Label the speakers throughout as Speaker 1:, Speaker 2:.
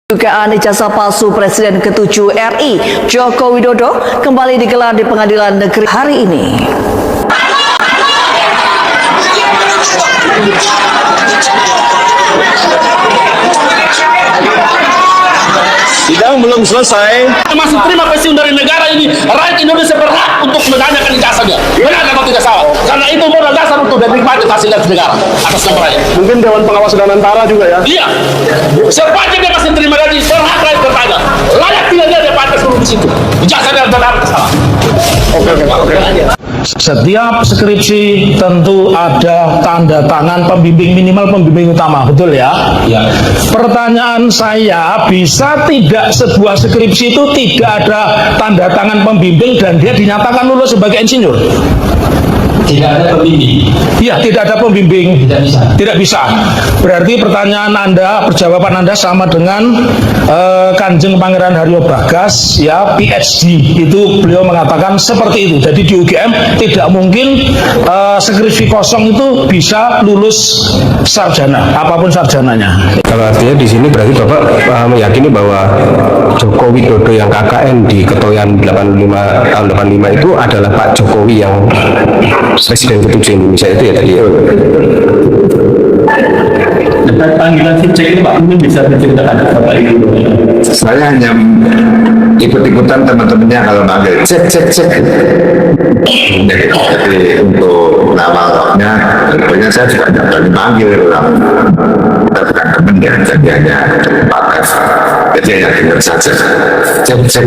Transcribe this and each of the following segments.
Speaker 1: Dugaan ijazah palsu Presiden ke-7 RI Joko Widodo kembali digelar di Pengadilan Negeri hari ini.
Speaker 2: Sidang belum selesai.
Speaker 3: Masih terima pensiun dari negara ini. Rakyat Indonesia berhak untuk menanyakan ijazahnya. Benar atau tidak salah? Karena itu modal dasar untuk menikmati fasilitas negara atas nama rakyat.
Speaker 2: Mungkin Dewan Pengawas dan Antara juga ya.
Speaker 3: Iya. Sepanjang dia masih terima gaji, berhak rakyat bertanya. Layak tidaknya dia pantas dulu di situ. Ijazahnya benar atau salah?
Speaker 2: Oke.
Speaker 4: Setiap skripsi tentu ada tanda tangan pembimbing, minimal pembimbing utama, betul ya?
Speaker 3: Iya.
Speaker 4: Pertanyaan saya, bisa tidak sebuah skripsi itu tidak ada tanda tangan pembimbing dan dia dinyatakan lulus sebagai insinyur?
Speaker 3: Tidak ada pembimbing.
Speaker 4: Iya, tidak ada pembimbing.
Speaker 3: Tidak bisa.
Speaker 4: Tidak bisa. Berarti pertanyaan Anda, perjawaban Anda sama dengan Kanjeng Pangeran Haryo Bragas, ya, PhD. Itu beliau mengatakan seperti itu. Jadi di UGM tidak mungkin skripsi kosong itu bisa lulus sarjana, apapun sarjananya.
Speaker 5: Kalau artinya di sini berarti Bapak meyakini bahwa Joko Widodo yang KKN di Ketoyan 85 tahun 85 itu adalah Pak Jokowi yang Presiden ke-7 Indonesia itu ya tadi ya.
Speaker 3: Panggilan cek itu Pak, mungkin bisa diceritakan Bapak Ibu.
Speaker 6: Saya hanya ikut-ikutan teman-temannya kalau manggil cek. Jadi untuk nama-namanya, tentunya saya juga tidak berani panggil orang. Kita bukan teman ya, jadi hanya batas. Jadi hanya dengar saja. Cek.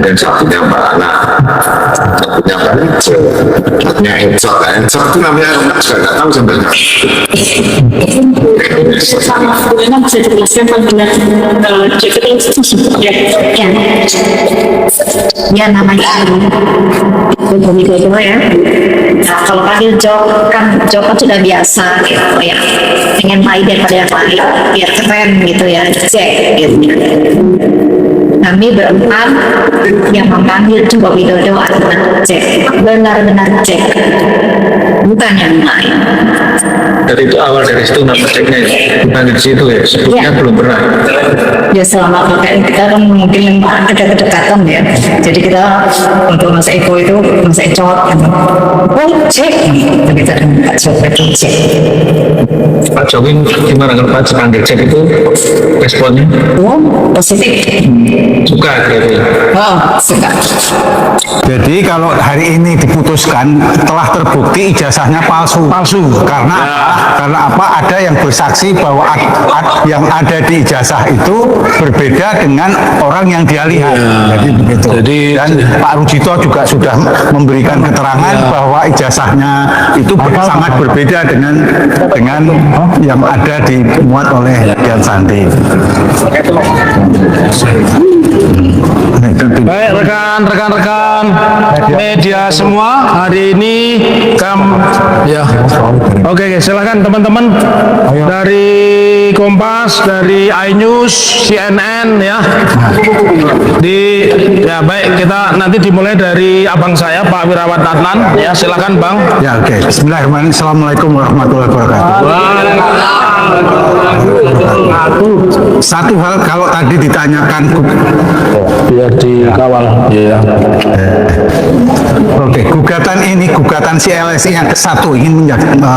Speaker 6: Dan satunya Mbak Ana, satunya Mbak Ejo, satunya Ecot. Ecot itu namanya juga nggak tahu sebenarnya.
Speaker 7: Bagaimana bisa dijelaskan panggilan cek ya namanya Joko Widodo ya. Nah, kalau panggil Joko kan sudah biasa gitu ya, pengen main daripada yang lain biar keren gitu ya, cek gitu. Kami berempat yang memanggil Joko Widodo adalah cek, benar-benar cek, bukan yang lain.
Speaker 2: Dari itu awal dari situ nama ceknya bukan di situ ya. Sebutnya belum pernah.
Speaker 7: Ya selama pakai kita kan mungkin ada kedekatan ya. Jadi kita untuk Mas Eko itu Mas Ecot gitu. Oh cek, kita Pak Jokowi cek.
Speaker 2: Pak Jokowi gimana kalau Pak panggil cek itu responnya?
Speaker 7: Oh positif.
Speaker 2: Suka gitu.
Speaker 7: Oh suka.
Speaker 8: Jadi kalau hari ini diputuskan telah terbukti ijazahnya palsu karena apa? Ada yang bersaksi bahwa yang ada di ijazah itu berbeda dengan orang yang dia lihat. Jadi begitu. Dan Pak Rujito juga sudah memberikan keterangan bahwa ijazahnya itu sangat berbeda dengan yang ada dimuat oleh Dian Sandi.
Speaker 4: Baik rekan-rekan media semua, hari ini ya. Oke, silakan teman-teman dari Kompas, dari iNews, CNN ya. Baik, kita nanti dimulai dari abang saya Pak Wirawan Adnan ya, silakan Bang.
Speaker 8: Ya oke. Bismillahirrahmanirrahim. Assalamualaikum warahmatullahi wabarakatuh. Satu hal, kalau tadi ditanyakan
Speaker 4: Biar dikawal ya.
Speaker 8: Oke, gugatan CLSI yang ke-1 ingin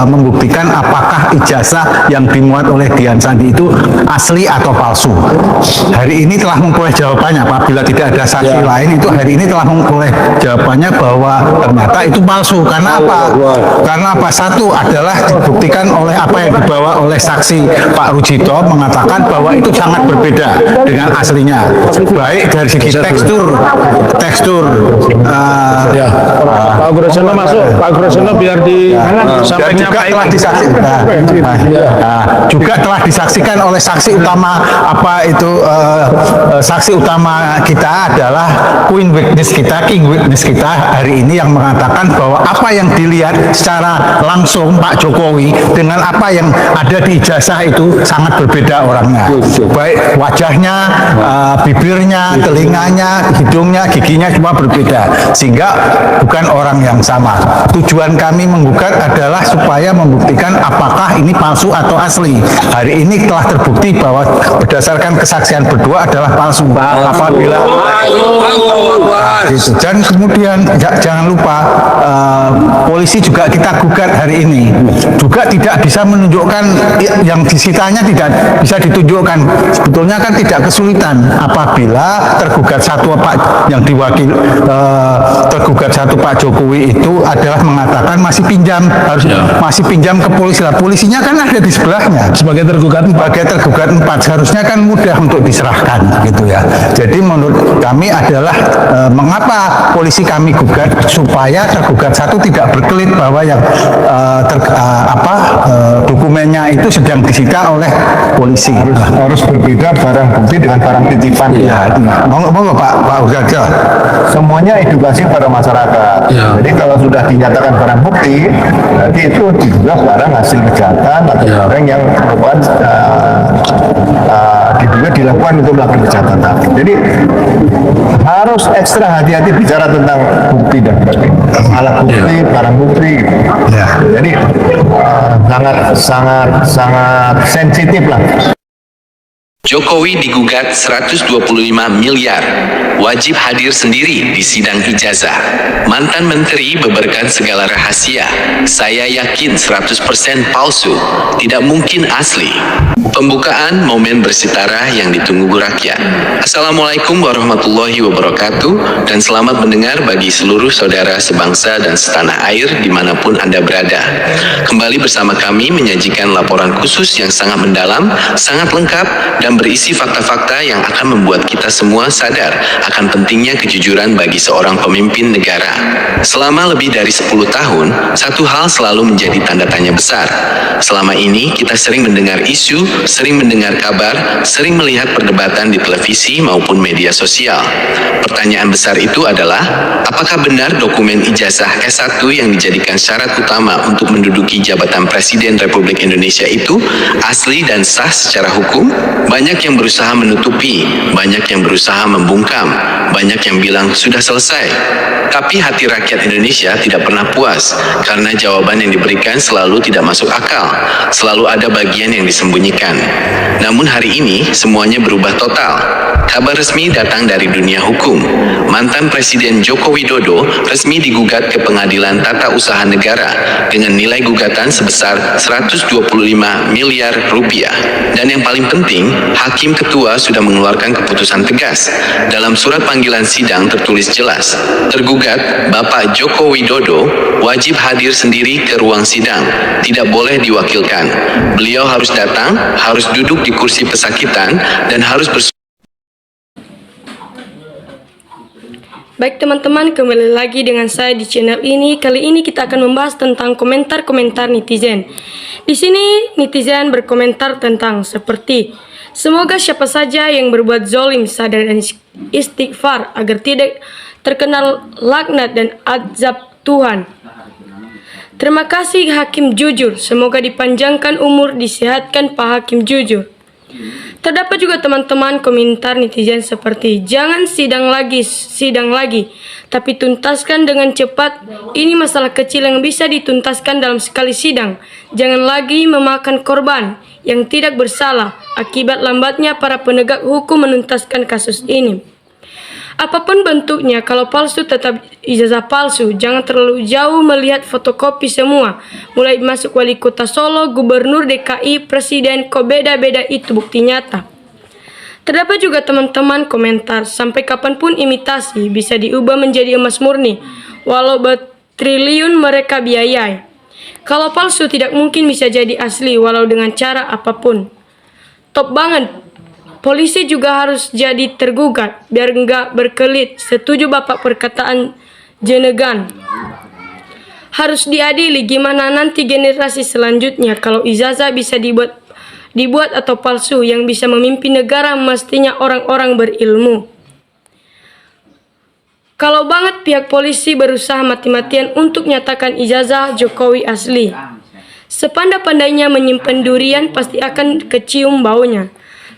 Speaker 8: membuktikan apakah ijazah yang dimuat oleh Dian Sandi itu asli atau palsu. Hari ini telah memperoleh jawabannya. Apabila tidak ada saksi lain, itu hari ini telah memperoleh jawabannya bahwa ternyata itu palsu. Karena apa? Karena apa? Satu adalah dibuktikan oleh apa yang dibawa oleh saksi Pak Rujito, mengatakan bahwa itu sangat berbeda dengan aslinya. Baik dari segi tekstur
Speaker 4: Pak Gurosono masuk, Pak Gurosono biar disampaikan
Speaker 8: juga telah disaksikan. Juga telah disaksikan oleh saksi utama saksi utama kita adalah King witness kita hari ini yang mengatakan bahwa apa yang dilihat secara langsung Pak Jokowi dengan apa yang ada di ijazah itu sangat berbeda orangnya. Baik wajahnya, bibirnya, telinga matanya, hidungnya, giginya semua berbeda, sehingga bukan orang yang sama. Tujuan kami menggugat adalah supaya membuktikan apakah ini palsu atau asli. Hari ini telah terbukti bahwa berdasarkan kesaksian berdua adalah palsu. Apabila gitu. Dan kemudian jangan lupa polisi juga kita gugat hari ini juga tidak bisa menunjukkan yang disitanya, tidak bisa ditunjukkan. Sebetulnya kan tidak kesulitan apabila tergugat satu Pak yang diwakil tergugat satu Pak Jokowi itu adalah mengatakan masih pinjam, harus masih pinjam ke polisi. Lah polisinya kan ada di sebelahnya
Speaker 4: Sebagai tergugat
Speaker 8: empat, seharusnya kan mudah untuk diserahkan gitu ya. Jadi menurut kami adalah mengapa polisi kami gugat, supaya tergugat satu tidak berkelit bahwa yang dokumennya itu sedang disita oleh polisi.
Speaker 6: Harus berbeda barang bukti dengan barang titipan.
Speaker 8: Ya, monggo Pak Urgaja.
Speaker 6: Semuanya edukasi pada masyarakat. Jadi kalau sudah dinyatakan barang bukti, berarti itu diduga barang hasil kejahatan atau barang yang merupakan diduga dilakukan untuk melakukan kejahatan tadi. Jadi harus ekstra hati-hati bicara tentang bukti dan alat bukti, barang bukti. Gitu. Jadi sangat sensitif lah.
Speaker 9: Jokowi digugat 125 miliar, wajib hadir sendiri di sidang ijazah. Mantan menteri beberkan segala rahasia. Saya yakin 100% palsu, tidak mungkin asli. Pembukaan momen bersitara yang ditunggu rakyat. Assalamualaikum warahmatullahi wabarakatuh, dan selamat mendengar bagi seluruh saudara sebangsa dan setanah air dimanapun Anda berada. Kembali bersama kami menyajikan laporan khusus yang sangat mendalam, sangat lengkap, dan berisi fakta-fakta yang akan membuat kita semua sadar akan pentingnya kejujuran bagi seorang pemimpin negara. Selama lebih dari 10 tahun, satu hal selalu menjadi tanda tanya besar. Selama ini kita sering mendengar isu, sering mendengar kabar, sering melihat perdebatan di televisi maupun media sosial. Pertanyaan besar itu adalah, apakah benar dokumen ijazah S1 yang dijadikan syarat utama untuk menduduki jabatan Presiden Republik Indonesia itu asli dan sah secara hukum? Banyak yang berusaha menutupi, banyak yang berusaha membungkam, banyak yang bilang sudah selesai. Tapi hati rakyat Indonesia tidak pernah puas, karena jawaban yang diberikan selalu tidak masuk akal, selalu ada bagian yang disembunyikan. Namun hari ini semuanya berubah total. Kabar resmi datang dari dunia hukum. Mantan Presiden Joko Widodo resmi digugat ke Pengadilan Tata Usaha Negara dengan nilai gugatan sebesar 125 miliar rupiah. Dan yang paling penting, Hakim Ketua sudah mengeluarkan keputusan tegas. Dalam surat panggilan sidang tertulis jelas, tergugat Bapak Joko Widodo wajib hadir sendiri ke ruang sidang, tidak boleh diwakilkan. Beliau harus datang, harus duduk di kursi pesakitan, dan harus
Speaker 10: Baik teman-teman, kembali lagi dengan saya di channel ini. Kali ini kita akan membahas tentang komentar-komentar netizen. Di sini netizen berkomentar tentang seperti, semoga siapa saja yang berbuat zolim sadar dan istighfar agar tidak terkena laknat dan azab Tuhan. Terima kasih Hakim Jujur, semoga dipanjangkan umur, disehatkan Pak Hakim Jujur. Terdapat juga teman-teman komentar netizen seperti, jangan sidang lagi, tapi tuntaskan dengan cepat. Ini masalah kecil yang bisa dituntaskan dalam sekali sidang. Jangan lagi memakan korban yang tidak bersalah akibat lambatnya para penegak hukum menuntaskan kasus ini. Apapun bentuknya, kalau palsu tetap ijazah palsu. Jangan terlalu jauh melihat fotokopi semua. Mulai masuk wali kota Solo, gubernur DKI, presiden, kok beda-beda, itu bukti nyata. Terdapat juga teman-teman komentar, sampai kapanpun imitasi bisa diubah menjadi emas murni, walau bertriliun mereka biayai. Kalau palsu tidak mungkin bisa jadi asli, walau dengan cara apapun. Top banget. Polisi juga harus jadi tergugat, biar nggak berkelit. Setuju Bapak perkataan Jenegan. Harus diadili, gimana nanti generasi selanjutnya kalau ijazah bisa dibuat atau palsu. Yang bisa memimpin negara mestinya orang-orang berilmu. Kalau banget pihak polisi berusaha mati-matian untuk nyatakan ijazah Jokowi asli. Sepandai-pandainya menyimpan durian pasti akan kecium baunya.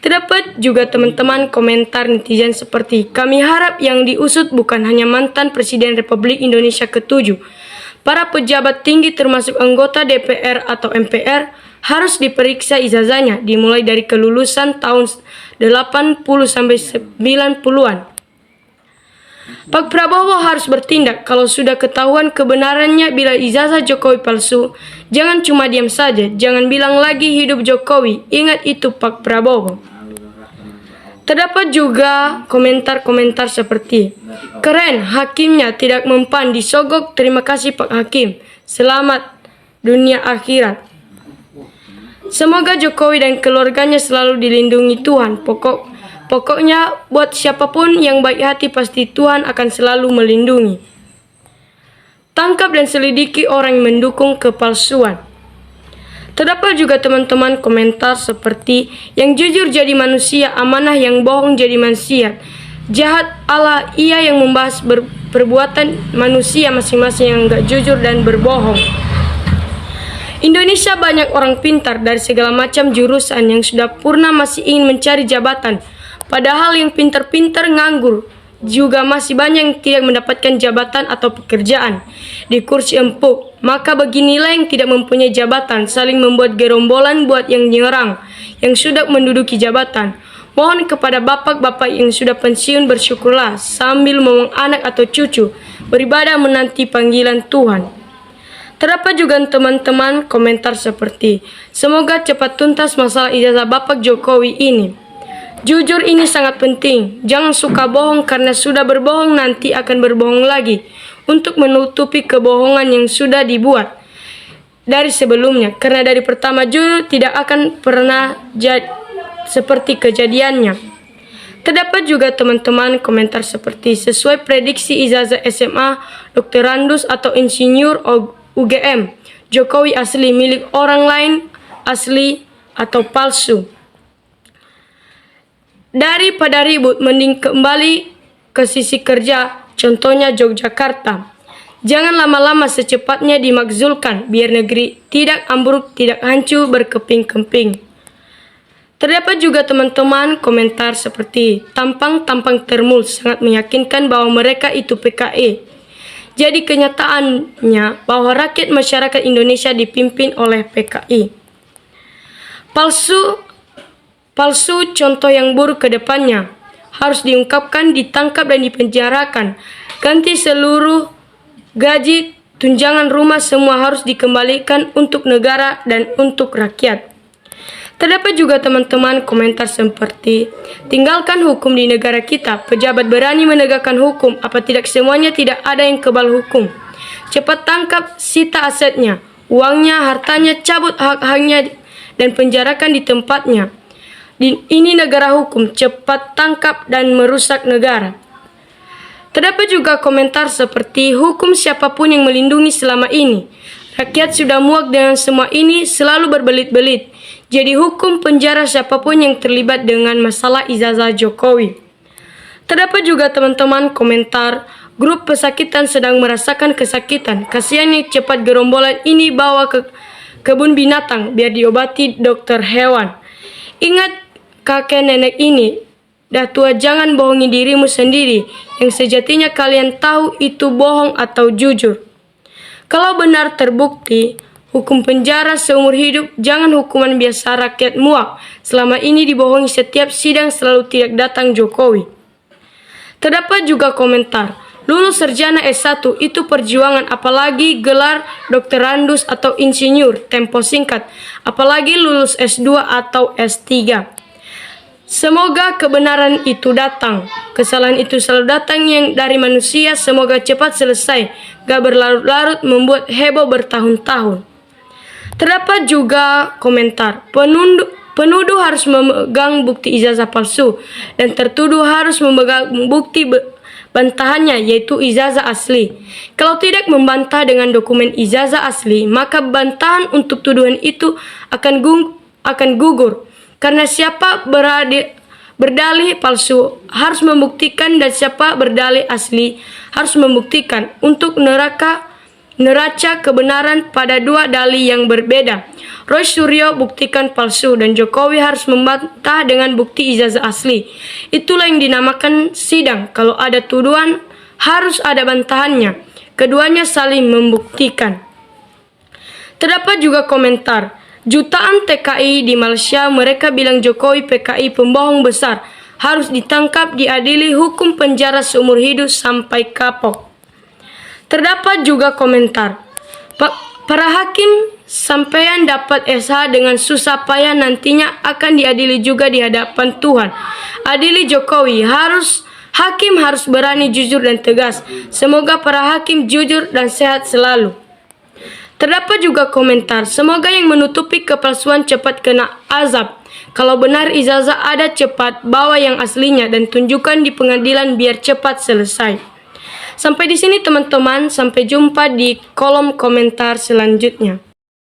Speaker 10: Terdapat juga teman-teman komentar netizen seperti, kami harap yang diusut bukan hanya mantan Presiden Republik Indonesia ke-7. Para pejabat tinggi termasuk anggota DPR atau MPR harus diperiksa ijazahnya dimulai dari kelulusan tahun 80 sampai 90-an. Pak Prabowo harus bertindak kalau sudah ketahuan kebenarannya bila ijazah Jokowi palsu. Jangan cuma diam saja, jangan bilang lagi hidup Jokowi. Ingat itu Pak Prabowo. Terdapat juga komentar-komentar seperti, keren, hakimnya tidak mempan disogok, terima kasih Pak Hakim. Selamat dunia akhirat. Semoga Jokowi dan keluarganya selalu dilindungi Tuhan. Pokoknya buat siapapun yang baik hati pasti Tuhan akan selalu melindungi. Tangkap dan selidiki orang yang mendukung kepalsuan. Terdapat juga teman-teman komentar seperti, yang jujur jadi manusia, amanah, yang bohong jadi manusia. Jahat Allah, ia yang membahas perbuatan manusia masing-masing yang gak jujur dan berbohong. Indonesia banyak orang pintar dari segala macam jurusan yang sudah purna masih ingin mencari jabatan. Padahal yang pintar-pintar nganggur. Juga masih banyak yang tidak mendapatkan jabatan atau pekerjaan di kursi empuk. Maka beginilah yang tidak mempunyai jabatan saling membuat gerombolan buat yang nyerang yang sudah menduduki jabatan. Mohon kepada bapak-bapak yang sudah pensiun bersyukurlah sambil memang anak atau cucu beribadah menanti panggilan Tuhan. Terdapat juga teman-teman komentar seperti, semoga cepat tuntas masalah ijazah Bapak Jokowi ini. Jujur ini sangat penting. Jangan suka bohong karena sudah berbohong nanti akan berbohong lagi untuk menutupi kebohongan yang sudah dibuat dari sebelumnya. Karena dari pertama jujur tidak akan pernah seperti kejadiannya. Terdapat juga teman-teman komentar seperti, sesuai prediksi ijazah SMA, doktorandus atau insinyur UGM, Jokowi asli, milik orang lain asli atau palsu. Daripada ribut, mending kembali ke sisi kerja, contohnya Yogyakarta. Jangan lama-lama, secepatnya dimakzulkan, biar negeri tidak ambruk, tidak hancur berkeping-kemping. Terdapat juga teman-teman komentar seperti, tampang-tampang termul sangat meyakinkan bahwa mereka itu PKI. Jadi kenyataannya bahwa rakyat masyarakat Indonesia dipimpin oleh PKI. Palsu contoh yang buruk ke depannya. Harus diungkapkan, ditangkap dan dipenjarakan. Ganti seluruh gaji, tunjangan rumah semua harus dikembalikan untuk negara dan untuk rakyat. Terdapat juga teman-teman komentar seperti, tinggalkan hukum di negara kita. Pejabat berani menegakkan hukum, apa tidak semuanya tidak ada yang kebal hukum. Cepat tangkap, sita asetnya, uangnya, hartanya, cabut hak-haknya dan penjarakan di tempatnya. Ini negara hukum, cepat tangkap dan merusak negara. Terdapat juga komentar seperti, hukum siapapun yang melindungi selama ini. Rakyat sudah muak dengan semua ini, selalu berbelit-belit. Jadi hukum penjara siapapun yang terlibat dengan masalah ijazah Jokowi. Terdapat juga teman-teman komentar, grup pesakitan sedang merasakan kesakitan. Kasihannya cepat gerombolan ini bawa ke kebun binatang biar diobati dokter hewan. Ingat kakek nenek ini, dah tua, jangan bohongi dirimu sendiri yang sejatinya kalian tahu itu bohong atau jujur. Kalau benar terbukti, hukum penjara seumur hidup, jangan hukuman biasa rakyat muak. Selama ini dibohongi setiap sidang selalu tidak datang Jokowi. Terdapat juga komentar, lulus sarjana S1 itu perjuangan, apalagi gelar doktorandus atau insinyur, tempo singkat, apalagi lulus S2 atau S3. Semoga kebenaran itu datang. Kesalahan itu selalu datang yang dari manusia. Semoga cepat selesai, gak berlarut-larut membuat heboh bertahun-tahun. Terdapat juga komentar, penuduh harus memegang bukti ijazah palsu dan tertuduh harus memegang bukti bantahannya, yaitu ijazah asli. Kalau tidak membantah dengan dokumen ijazah asli, maka bantahan untuk tuduhan itu akan gugur. Karena siapa berdalih palsu harus membuktikan dan siapa berdalih asli harus membuktikan. Untuk neraca kebenaran pada dua dalih yang berbeda. Roy Suryo buktikan palsu dan Jokowi harus membantah dengan bukti ijazah asli. Itulah yang dinamakan sidang. Kalau ada tuduhan harus ada bantahannya. Keduanya saling membuktikan. Terdapat juga komentar, jutaan TKI di Malaysia mereka bilang Jokowi PKI pembohong besar, harus ditangkap, diadili, hukum penjara seumur hidup sampai kapok. Terdapat juga komentar, para hakim sampean dapat SH dengan susah payah nantinya akan diadili juga di hadapan Tuhan. Adili Jokowi, hakim harus berani, jujur dan tegas. Semoga para hakim jujur dan sehat selalu. Terdapat juga komentar, semoga yang menutupi kepalsuan cepat kena azab. Kalau benar ijazah ada, cepat bawa yang aslinya dan tunjukkan di pengadilan biar cepat selesai. Sampai di sini teman-teman, sampai jumpa di kolom komentar selanjutnya.